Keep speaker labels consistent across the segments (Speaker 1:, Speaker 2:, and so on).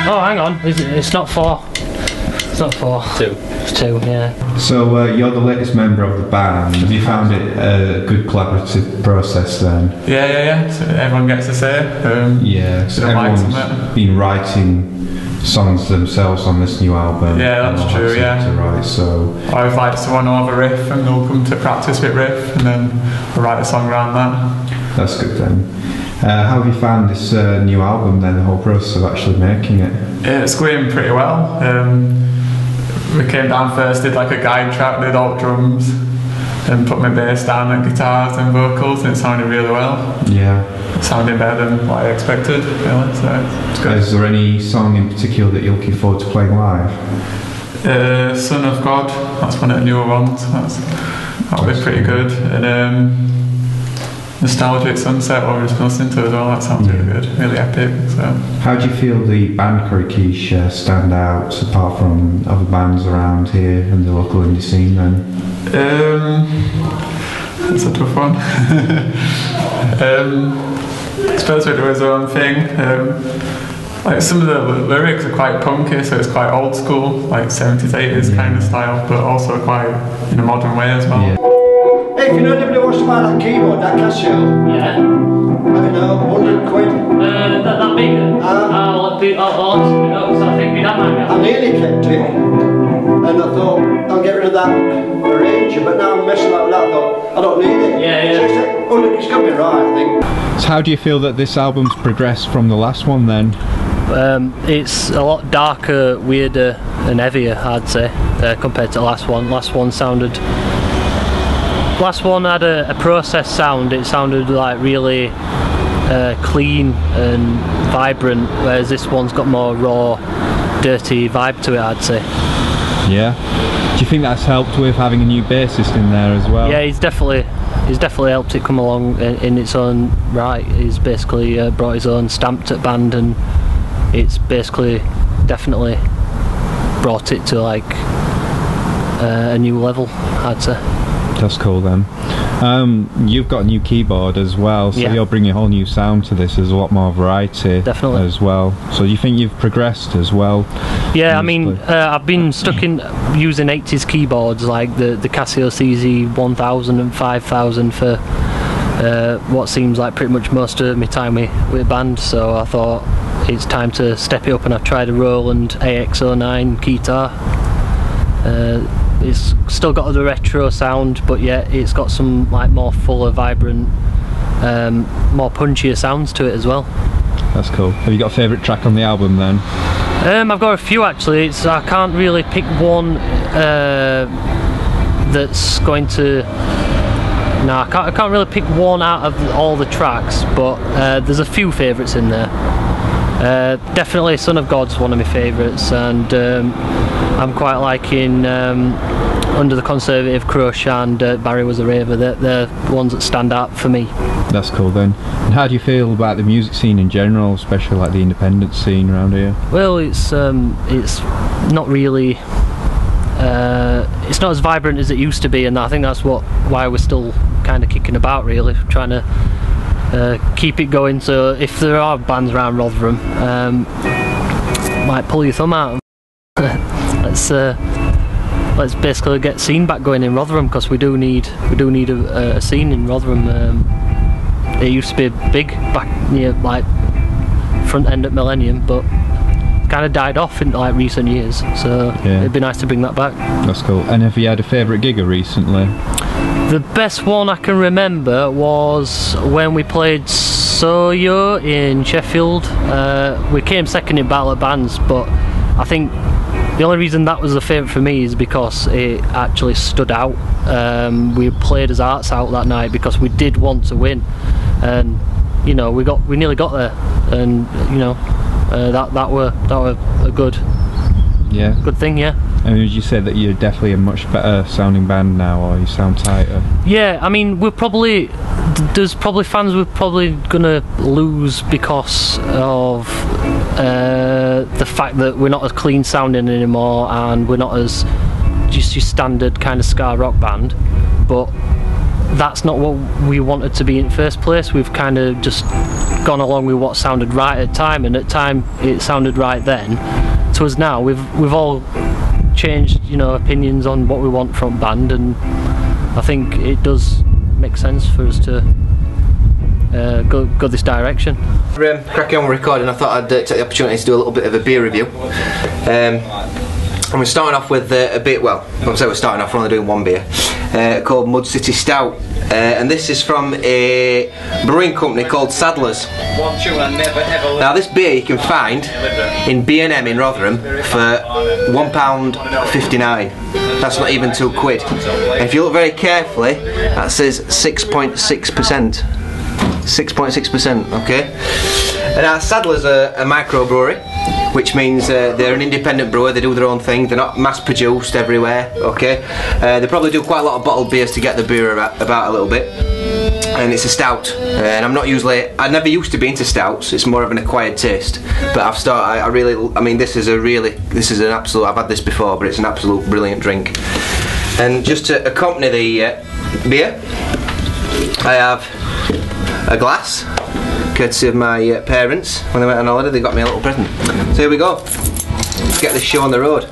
Speaker 1: Oh, hang on. It's not 4. It's not 4. 2. It's 2, yeah.
Speaker 2: So you're the latest member of the band. Have you found it a good collaborative process then?
Speaker 3: Yeah. So everyone gets to say.
Speaker 2: Yeah, so everyone's been writing songs themselves on this new album.
Speaker 3: Yeah, that's true, yeah.
Speaker 2: To write, so
Speaker 3: I invite someone to have a riff and they'll come to practice with riff and then we'll write a song around that.
Speaker 2: That's good then. How have you found this new album then, the whole process of actually making it?
Speaker 3: It's going pretty well. We came down first, did like a guide track, did alt drums and put my bass down and guitars and vocals, and it sounded really well.
Speaker 2: Yeah.
Speaker 3: It sounded better than what I expected, really, so it's good.
Speaker 2: Is there any song in particular that you're looking forward to playing live?
Speaker 3: Son of God, that's one of the newer ones, that'll be pretty good. And Nostalgic Sunset, what we're just listening to as well, that sounds really good, really epic. So. How
Speaker 2: do you feel the band Curry Quiche stand out apart from other bands around here and the local indie scene then?
Speaker 3: That's a tough one. I suppose we do his own thing. Like some of the lyrics are quite punky, so it's quite old school, like 70s, 80s kind of style, but also quite in a modern way as well.
Speaker 4: Yeah. Hey, if you know anybody wants to buy that keyboard, that Casio,
Speaker 1: yeah.
Speaker 4: I don't know, 100 quid.
Speaker 1: That bigger? I'll actually know, because I think my dad might have.
Speaker 4: I nearly kept it, and I thought, I'll get rid of that arranger, but now I'm messing like that, I thought, I don't need it.
Speaker 1: Yeah.
Speaker 4: So it's got to be right, I think.
Speaker 2: So how do you feel that this album's progressed from the last one then?
Speaker 1: It's a lot darker, weirder and heavier, I'd say, compared to the last one. Last one had a processed sound. It sounded like really clean and vibrant, whereas this one's got more raw, dirty vibe to it, I'd say.
Speaker 2: Yeah. Do you think that's helped with having a new bassist in there as well?
Speaker 1: Yeah, he's definitely helped it come along in its own right. He's basically brought his own stamp to the band, and it's basically definitely brought it to like a new level, I'd say.
Speaker 2: That's cool then. You've got a new keyboard as well, so you're bringing a whole new sound to this. There's a lot more variety as well. So do you think you've progressed as well?
Speaker 1: Yeah, I mean, I've been stuck in using 80s keyboards like the Casio CZ 1000 and 5000 for what seems like pretty much most of my time with band, so I thought it's time to step it up, and I've tried a Roland AX09 guitar. It's still got the retro sound, but yeah, it's got some like more fuller, vibrant, more punchier sounds to it as well.
Speaker 2: That's cool. Have you got a favourite track on the album then?
Speaker 1: I've got a few actually. I can't really pick one that's going to. No, I can't really pick one out of all the tracks, but there's a few favourites in there. Definitely Son of God's one of my favourites, and I'm quite liking Under the Conservative Crush and Barry Was a Raver. They're the ones that stand out for me. That's cool then.
Speaker 2: And how do you feel about the music scene in general, especially like the independent scene around here?
Speaker 1: Well, it's not really. It's not as vibrant as it used to be, and I think that's why we're still kind of kicking about, really, trying to keep it going. So if there are bands around Rotherham, might pull your thumb out. Let's basically get scene back going in Rotherham, because we do need a scene in Rotherham. It used to be big back near like front end at Millennium, but kind of died off in like recent years, so it'd be nice to bring that back. That's cool.
Speaker 2: And have you had a favourite gig recently?
Speaker 1: The best one I can remember was when we played Soyo in Sheffield. We came second in Battle of Bands, but I think the only reason that was a favourite for me is because it actually stood out. We played as Arts Out that night because we did want to win, and you know we nearly got there, and you know that were a good thing. Yeah.
Speaker 2: And would you say that you're definitely a much better sounding band now, or you sound tighter?
Speaker 1: Yeah, I mean there's probably fans we're probably gonna lose because of the fact that we're not as clean sounding anymore, and we're not as just your standard kind of ska rock band. But that's not what we wanted to be in the first place. We've kind of just gone along with what sounded right at the time, and at the time it sounded right then. To us now, we've all changed, you know, opinions on what we want from band, and I think it does make sense for us to go this direction.
Speaker 5: Cracking on with recording, I thought I'd take the opportunity to do a little bit of a beer review. And we're starting off with a beer, well, I'll say we're starting off, we're only doing one beer, called Mud City Stout. And this is from a brewing company called Sadler's. Now this beer you can find in B&M in Rotherham for £1.59. That's not even £2. And if you look very carefully, that says 6.6%. 6.6%, okay? And now Sadler's a microbrewery, which means they're an independent brewer. They do their own thing. They're not mass produced everywhere, okay? They probably do quite a lot of bottled beers to get the beer about a little bit. And it's a stout, and I never used to be into stouts. It's more of an acquired taste. But I mean, this is an absolute, I've had this before, but it's an absolute brilliant drink. And just to accompany the beer, I have a glass, courtesy of my parents. When they went on holiday, they got me a little present. So here we go. Let's get this show on the road.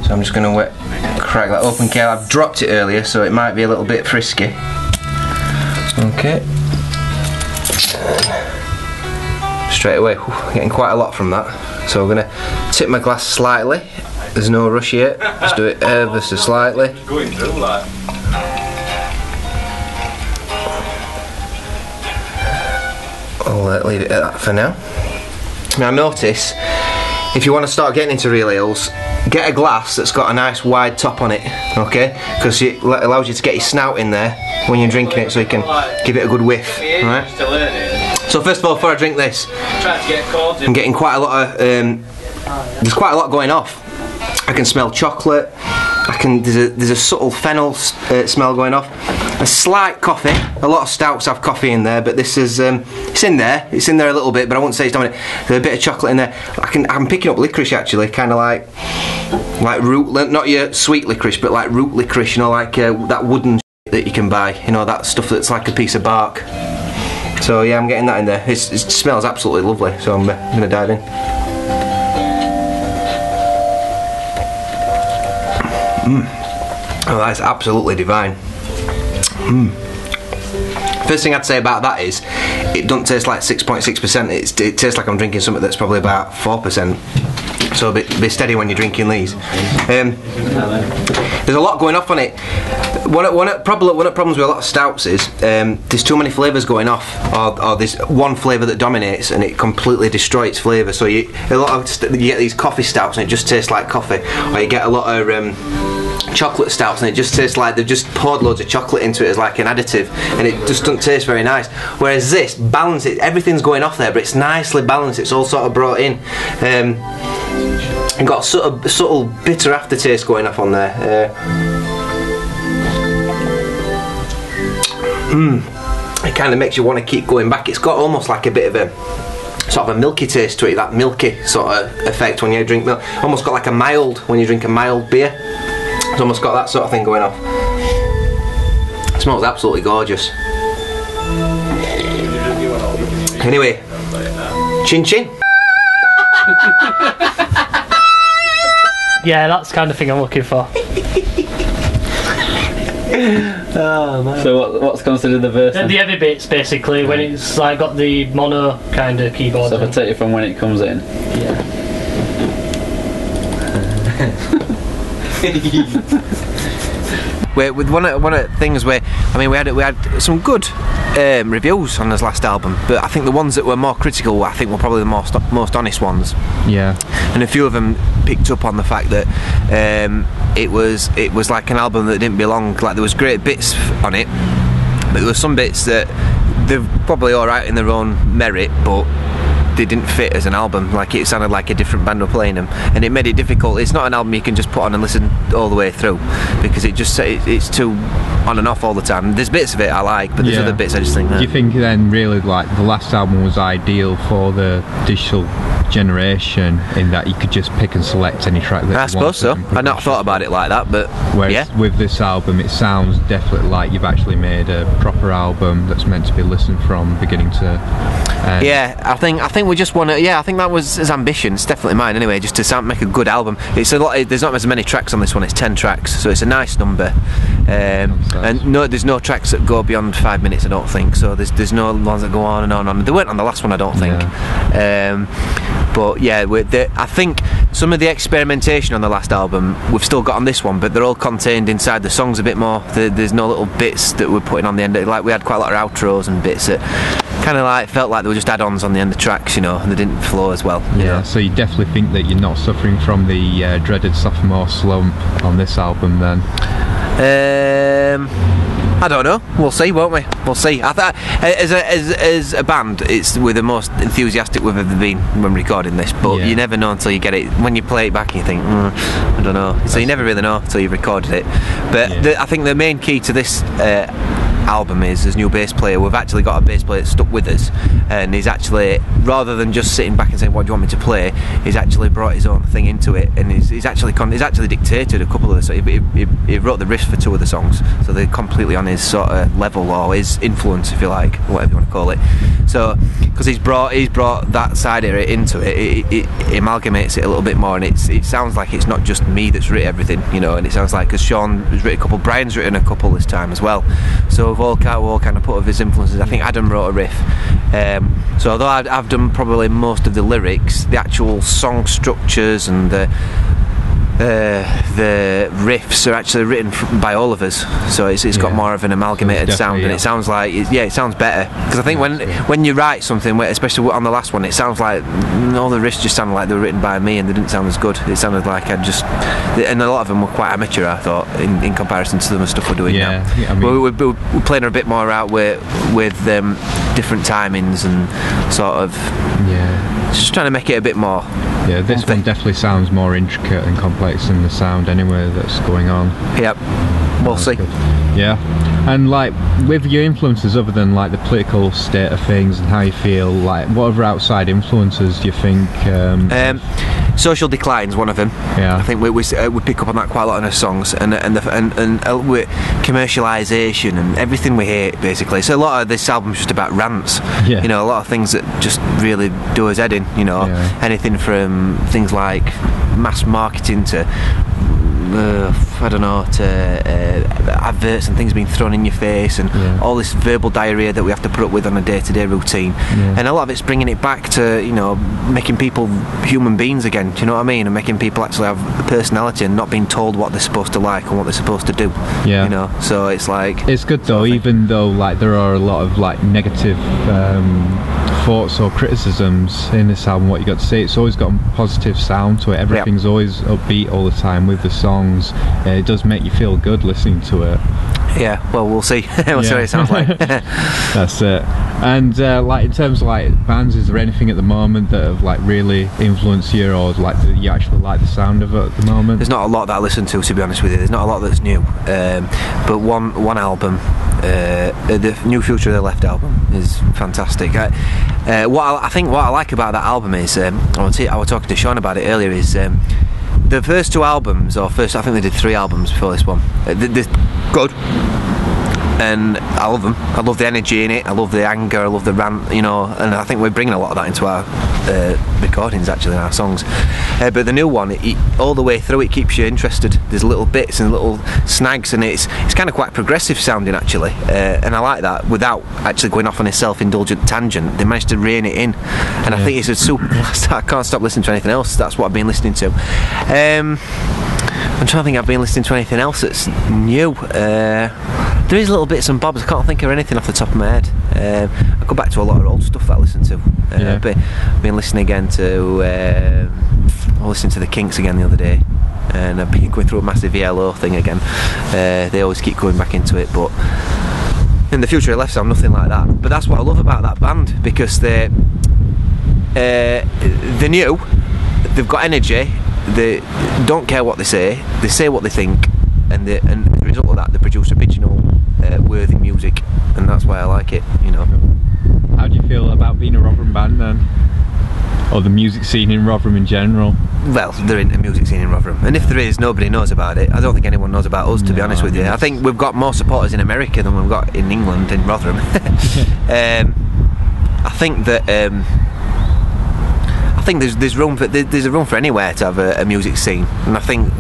Speaker 5: So I'm just going to crack that open. Okay, I've dropped it earlier, so it might be a little bit frisky. Okay. Straight away, getting quite a lot from that. So we're going to tip my glass slightly. There's no rush yet. Just do it ever so slightly. I'll leave it at that for now. Now notice, if you want to start getting into real ales, get a glass that's got a nice wide top on it, okay? Because it allows you to get your snout in there when you're drinking it, so you can give it a good whiff, right? So first of all, before I drink this, I'm getting quite a lot of, there's quite a lot going off. I can smell chocolate, there's a subtle fennel smell going off. A slight coffee. A lot of stouts have coffee in there, but this is it's in there a little bit, but I wouldn't say it's dominant. There's a bit of chocolate in there. I'm picking up licorice actually, kind of like root, not your sweet licorice, but like root licorice, you know, like that wooden that you can buy, you know, that stuff that's like a piece of bark. So yeah, I'm getting that in there. It smells absolutely lovely, so I'm gonna dive in. Oh, that's absolutely divine. First thing I'd say about that is, it doesn't taste like 6.6%. It tastes like I'm drinking something that's probably about 4%. So be steady when you're drinking these. There's a lot going off on it. One of the problems with a lot of stouts is there's too many flavours going off, or there's one flavour that dominates and it completely destroys its flavour. So you get these coffee stouts and it just tastes like coffee, or you get a lot of chocolate stouts and it just tastes like they've just poured loads of chocolate into it as like an additive, and it just doesn't taste very nice. Whereas this, everything's going off there, but it's nicely balanced. It's all sort of brought in. And got a subtle bitter aftertaste going off on there. It kind of makes you want to keep going back. It's got almost like a bit of a sort of a milky taste to it, that milky sort of effect when you drink milk. Almost got like a mild, when you drink a mild beer. It's almost got that sort of thing going off. It smells absolutely gorgeous. Anyway, chin chin.
Speaker 1: Yeah, that's the kind of thing I'm looking for.
Speaker 6: Oh, man. So what's considered the verse?
Speaker 1: The heavy bits, basically, when it's like got the mono kind of keyboard.
Speaker 6: So if I take it from when it comes in.
Speaker 1: Yeah.
Speaker 5: With one of the things where, I mean, we had some good reviews on his last album, but I think the ones that were more critical, I think, were probably the most honest ones.
Speaker 2: Yeah.
Speaker 5: And a few of them picked up on the fact that it was like an album that didn't belong. Like, there was great bits on it, but there were some bits that they're probably all right in their own merit, but they didn't fit as an album. Like, it sounded like a different band were playing them, and it made it difficult. It's not an album you can just put on and listen all the way through, because it's too on and off all the time. There's bits of it I like, but there's other bits I just think that.
Speaker 2: Do you think then really like the last album was ideal for the digital generation in that you could just pick and select any track that
Speaker 5: I
Speaker 2: you
Speaker 5: suppose so.
Speaker 2: wanted.
Speaker 5: I'd not thought about it like that, but
Speaker 2: whereas
Speaker 5: yeah.
Speaker 2: with this album, it sounds definitely like you've actually made a proper album that's meant to be listened from beginning to end.
Speaker 5: Yeah, I think we just want to. Yeah, I think that was his ambition. It's definitely mine anyway, just to make a good album. It's a lot. There's not as many tracks on this one. It's 10 tracks, so it's a nice number. And no, there's no tracks that go beyond 5 minutes. I don't think so. There's no ones that go on and on and on. They weren't on the last one, I don't think.
Speaker 2: Yeah.
Speaker 5: But yeah, I think some of the experimentation on the last album we've still got on this one, but they're all contained inside the songs a bit more. There's no little bits that we're putting on the end. Like we had quite a lot of outros and bits that kind of like felt like they were just add-ons on the end of tracks, you know, and they didn't flow as well. You know?
Speaker 2: So you definitely think that you're not suffering from the dreaded sophomore slump on this album then?
Speaker 5: I don't know. We'll see, won't we? We'll see. I thought, as a band, it's we're the most enthusiastic we've ever been when recording this. But you never know until you get it. When you play it back, and you think, I don't know. So you never really know until you've recorded it. But I think the main key to this album is, as new bass player, we've actually got a bass player that's stuck with us, and he's actually, rather than just sitting back and saying, what do you want me to play, he's actually brought his own thing into it, and he's actually dictated a couple of the he wrote the riffs for 2 of the songs, so they're completely on his sort of level, or his influence, if you like, whatever you want to call it. So because he's brought that side of it into it, it amalgamates it a little bit more, and it sounds like it's not just me that's written everything, you know, and it sounds like, because Sean has written a couple, Brian's written a couple this time as well, so we've all kind of put of his influences. I think Adam wrote a riff, so although I've done probably most of the lyrics, the actual song structures and the riffs are actually written by all of us, so it's got more of an amalgamated sound, and it sounds like it sounds better, because I think when you write something, especially on the last one, it sounds like all the riffs just sounded like they were written by me, and they didn't sound as good. It sounded like and a lot of them were quite amateur, I thought, in comparison to the stuff we're doing now. I mean, we're playing a bit more out with different timings and sort of just trying to make it a bit more.
Speaker 2: Yeah, this one definitely sounds more intricate and complex than the sound anyway that's going on.
Speaker 5: Yep, we'll see.
Speaker 2: Good. Yeah, and like with your influences, other than like the political state of things and how you feel, like what other outside influences do you think?
Speaker 5: Social Decline's one of them.
Speaker 2: Yeah,
Speaker 5: I think we pick up on that quite a lot in our songs, and commercialisation and everything we hate, basically. So a lot of this album's just about rants.
Speaker 2: Yeah.
Speaker 5: You know, a lot of things that just really do us head in. You know, anything from things like mass marketing to I don't know, to adverts and things being thrown in your face, and all this verbal diarrhea that we have to put up with on a day-to-day routine. And a lot of it's bringing it back to, you know, making people human beings again, do you know what I mean, and making people actually have a personality and not being told what they're supposed to like and what they're supposed to do. You know, so it's like,
Speaker 2: it's good though, even though like there are a lot of like negative thoughts or criticisms in this album, what you got to say, it's always got a positive sound to it. Everything's always upbeat all the time with the songs. It does make you feel good listening to it.
Speaker 5: Yeah, well, we'll see. We'll see what it sounds like.
Speaker 2: That's it. And like in terms of like bands, is there anything at the moment that have like really influenced you, or like you actually like the sound of it at the moment?
Speaker 5: There's not a lot that I listen to be honest with you. There's not a lot that's new, but one album, the New Future of the Left album, is fantastic. What I like about that album is, I was talking to Sean about it earlier, is the first 2 albums, I think they did 3 albums before this one, they're good, and I love them. I love the energy in it, I love the anger, I love the rant, you know, and I think we're bringing a lot of that into our recordings, actually, in our songs. But the new one, all the way through, it keeps you interested. There's little bits and little snags, and it's kind of quite progressive sounding, actually, and I like that, without actually going off on a self-indulgent tangent. They managed to rein it in, and I think it's a super. I can't stop listening to anything else. That's what I've been listening to. I'm trying to think, I've been listening to anything else that's new. There is little bits and bobs. I can't think of anything off the top of my head. I go back to a lot of old stuff that I listen to. But I've been listening again to I listened to the Kinks again the other day, and I've been going through a massive ELO thing again. They always keep going back into it, but in the Future of Left sound, nothing like that. But that's what I love about that band, because they're new, they've got energy, they don't care what they say what they think, and as a result of that, they produce original, worthy music, and that's why I like it, you know.
Speaker 2: How do you feel about being a Rotherham band then? or the music scene in Rotherham in general?
Speaker 5: Well, they're into music scene in Rotherham, and if there is, nobody knows about it. I don't think anyone knows about us, to be honest with you. I think we've got more supporters in America than we've got in England, in Rotherham. I think that there's a room for anywhere to have a music scene, and I think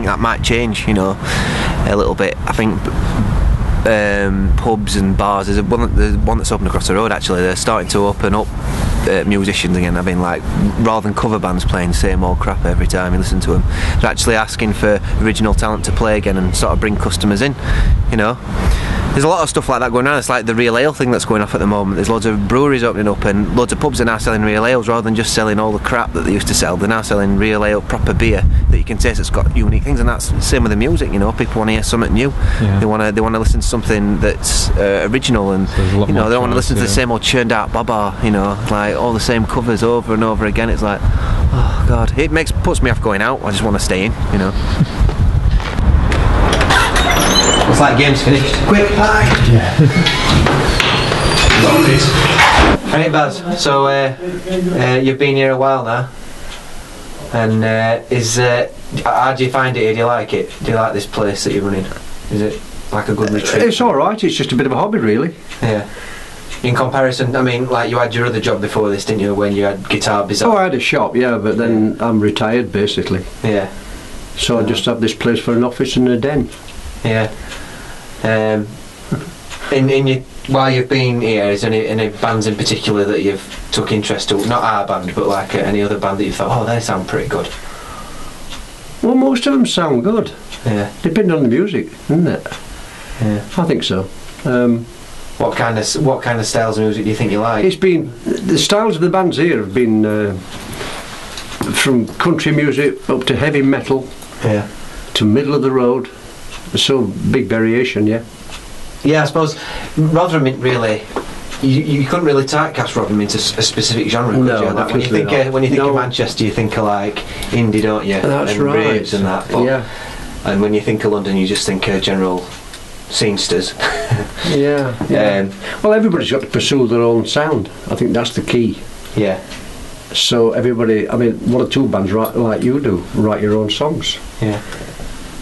Speaker 5: that might change, you know, a little bit. I think pubs and bars. There's one that's opened across the road. Actually, they're starting to open up musicians again. I mean, like, rather than cover bands playing the same old crap every time you listen to them, they're actually asking for original talent to play again and sort of bring customers in. You know, there's a lot of stuff like that going on. It's like the real ale thing that's going off at the moment. There's loads of breweries opening up, and loads of pubs are now selling real ales rather than just selling all the crap that they used to sell. They're now selling real ale, proper beer that you can taste that's got unique things, and that's the same with the music. You know, people want to hear something new.
Speaker 2: Yeah.
Speaker 5: They want to listen to something that's original, and
Speaker 2: So
Speaker 5: you know, they don't want to listen to the same old churned out baba. You know, like all the same covers over and over again. It's like, oh god, it puts me off going out. I just want to stay in. You know. It's like game's finished. Quick pie!
Speaker 2: Yeah.
Speaker 5: Right, Baz, so you've been here a while now, and how do you find it here? Do you like it? Do you like this place that you're running? Is it like a good retreat?
Speaker 4: It's alright, it's just a bit of a hobby really.
Speaker 5: Yeah. In comparison, I mean, like, you had your other job before this, didn't you, when you had Guitar Bizarre?
Speaker 4: Oh, I had a shop, yeah, but then I'm retired basically.
Speaker 5: Yeah.
Speaker 4: So I just have this place for an office and a den.
Speaker 5: Yeah. While you've been here, is there any bands in particular that you've took interest to? Not our band, but like any other band that you thought, oh, they sound pretty good.
Speaker 4: Well, most of them sound good.
Speaker 5: Yeah.
Speaker 4: Depending on the music, isn't it?
Speaker 5: Yeah.
Speaker 4: I think so.
Speaker 5: What kind of styles of music do you think you like?
Speaker 4: It's been, the styles of the bands here have been from country music up to heavy metal,
Speaker 5: yeah,
Speaker 4: to middle of the road. So big variation, yeah.
Speaker 5: Yeah, I suppose Rotherham really, you couldn't really typecast Rotherham into a specific genre, could
Speaker 4: No,
Speaker 5: you? Like, when you think
Speaker 4: No.
Speaker 5: of Manchester, you think of like indie, don't you?
Speaker 4: That's
Speaker 5: and
Speaker 4: right.
Speaker 5: raves and that. But,
Speaker 4: yeah.
Speaker 5: And when you think of London, you just think of general scenesters.
Speaker 4: Yeah. Well, everybody's got to pursue their own sound. I think that's the key.
Speaker 5: Yeah.
Speaker 4: So everybody, I mean, one or two bands like you do, write your own songs.
Speaker 5: Yeah.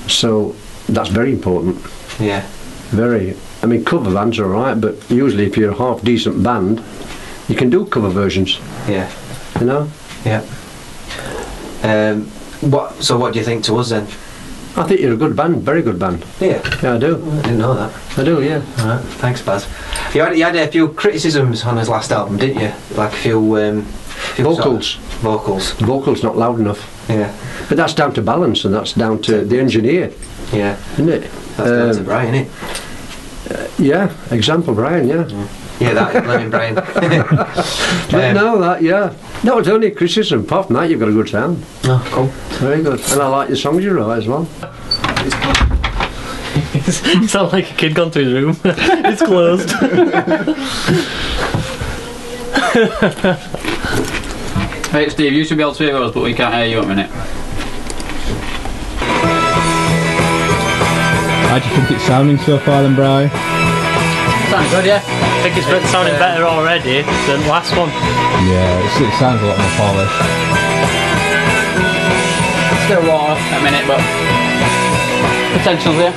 Speaker 4: So that's very important.
Speaker 5: Yeah.
Speaker 4: Very. I mean, cover bands are alright, but usually if you're a half decent band, you can do cover versions.
Speaker 5: Yeah.
Speaker 4: You know?
Speaker 5: Yeah. So what do you think to us then?
Speaker 4: I think you're a good band, very good band.
Speaker 5: Yeah.
Speaker 4: Yeah, I do.
Speaker 5: I didn't know that.
Speaker 4: I do, yeah.
Speaker 5: Alright, thanks, Baz. You had a few criticisms on his last album, didn't you? Like a few
Speaker 4: Vocals. Vocals not loud enough.
Speaker 5: Yeah.
Speaker 4: But that's down to balance, and that's down to the engineer,
Speaker 5: Yeah.
Speaker 4: isn't it?
Speaker 5: That's down to Brian, isn't it?
Speaker 4: Yeah, example Brian, yeah.
Speaker 5: Yeah, that blaming Brian.
Speaker 4: But no, that, yeah. No, it's only a criticism. Apart from that, you've got a good sound.
Speaker 5: Oh, cool.
Speaker 4: Very good. And I like the songs you write as well.
Speaker 1: You sound like a kid gone to his room. It's closed.
Speaker 6: Hey Steve, you should be able to hear us, but we can't hear you at a minute.
Speaker 2: How do you think it's sounding so far then, Bri?
Speaker 6: Sounds good, yeah.
Speaker 1: I think it's sounding better already than the last one.
Speaker 2: Yeah, it sounds a lot more polished.
Speaker 6: Still raw at a minute, but potential's here.